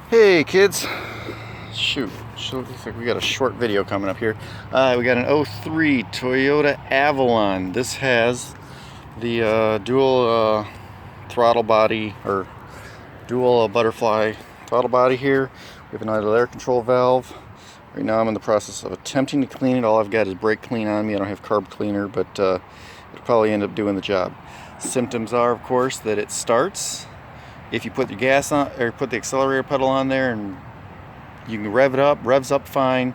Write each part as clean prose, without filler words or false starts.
Hey kids, shoot, looks like we got a short video coming up here. We got an '03 Toyota Avalon. This has the dual throttle body, or dual butterfly throttle body here. We have an idle air control valve. Right now I'm in the process of attempting to clean it. All I've got is brake clean on me. I don't have carb cleaner, but it'll probably end up doing the job. Symptoms are, of course, that it starts. If you put the gas on, or put the accelerator pedal on there, and you can rev it up, revs up fine.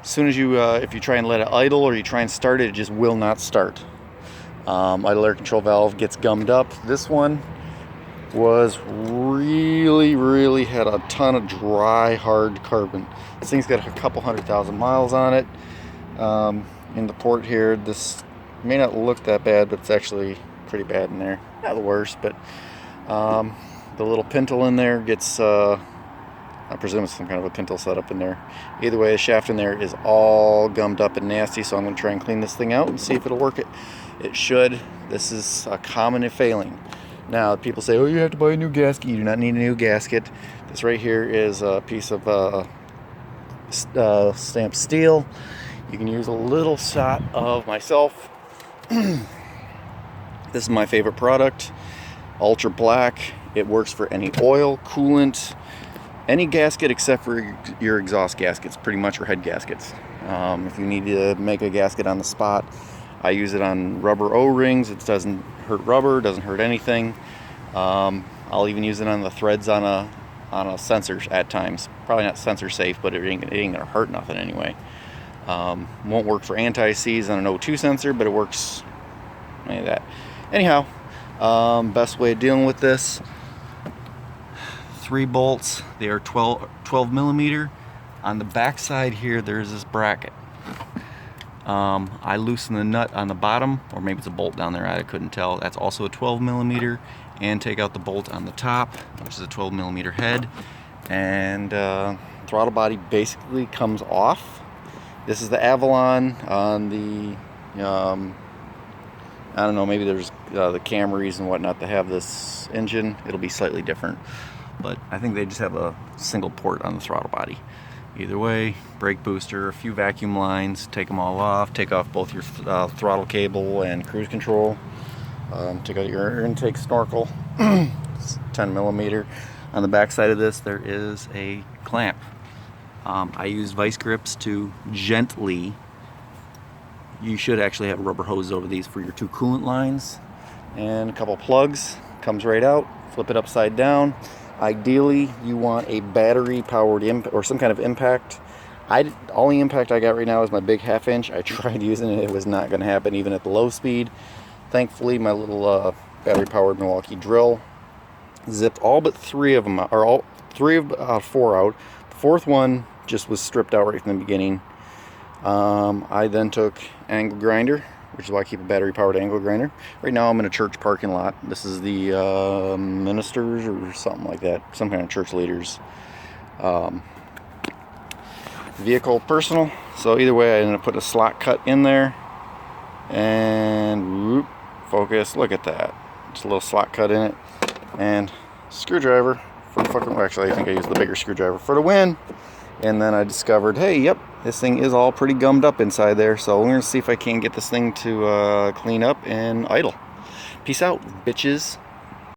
As soon as you, if you try and let it idle or you try and start it, it just will not start. Idle air control valve gets gummed up. This one was really had a ton of dry, hard carbon. This thing's got a couple 100,000 miles on it. In the port here, this may not look that bad, but it's actually pretty bad in there. Not the worst, but the little pintle in there gets, I presume it's some kind of a pintle setup in there. Either way, the shaft in there is all gummed up and nasty, so I'm going to try and clean this thing out and see if it'll work. It should. This is a common failing. Now, people say, oh, you have to buy a new gasket. You do not need a new gasket. This right here is a piece of stamped steel. You can use a little shot of myself. This is my favorite product. Ultra black. It works for any oil, coolant, any gasket except for your exhaust gaskets, pretty much, or head gaskets. If you need to make a gasket on the spot, I use it on rubber O-rings. It doesn't hurt rubber, doesn't hurt anything. I'll even use it on the threads on a sensor at times. Probably not sensor safe, but it ain't gonna hurt nothing anyway. Won't work for anti-seize on an O2 sensor, but it works like that. Anyhow, best way of dealing with this: 3 bolts. They are 12 millimeter. On the back side here, there's this bracket. I loosen the nut on the bottom, or maybe it's a bolt down there, I couldn't tell. That's also a 12 millimeter, and take out the bolt on the top, which is a 12 millimeter head, and throttle body basically comes off. This is the Avalon. On the I don't know, maybe there's the Camrys and whatnot that have this engine. It'll be slightly different, but I think they just have a single port on the throttle body. Either way, brake booster, a few vacuum lines, take them all off, take off both your throttle cable and cruise control, take out your air intake snorkel. It's 10 millimeter. On the back side of this, there is a clamp. I use vice grips to gently, you should actually have rubber hose over these for your 2 coolant lines, and a couple plugs. Comes right out. Flip it upside down. Ideally, you want a battery-powered or some kind of impact. Only impact I got right now is my big 1/2 inch. I tried using it; it was not going to happen even at the low speed. Thankfully, my little battery-powered Milwaukee drill zipped all but 3 of them, or all 3 of 4 out. The 4th one just was stripped out right from the beginning. I then took angle grinder, which is why I keep a battery-powered angle grinder. Right now I'm in a church parking lot. This is the ministers or something like that, some kind of church leaders. Vehicle personal. So either way, I ended up putting a slot cut in there, and whoop, focus. Look at that. Just a little slot cut in it, and screwdriver for fucking. Well, actually, I think I used the bigger screwdriver for the win. And then I discovered, hey, yep, this thing is all pretty gummed up inside there. So we're going to see if I can get this thing to clean up and idle. Peace out, bitches.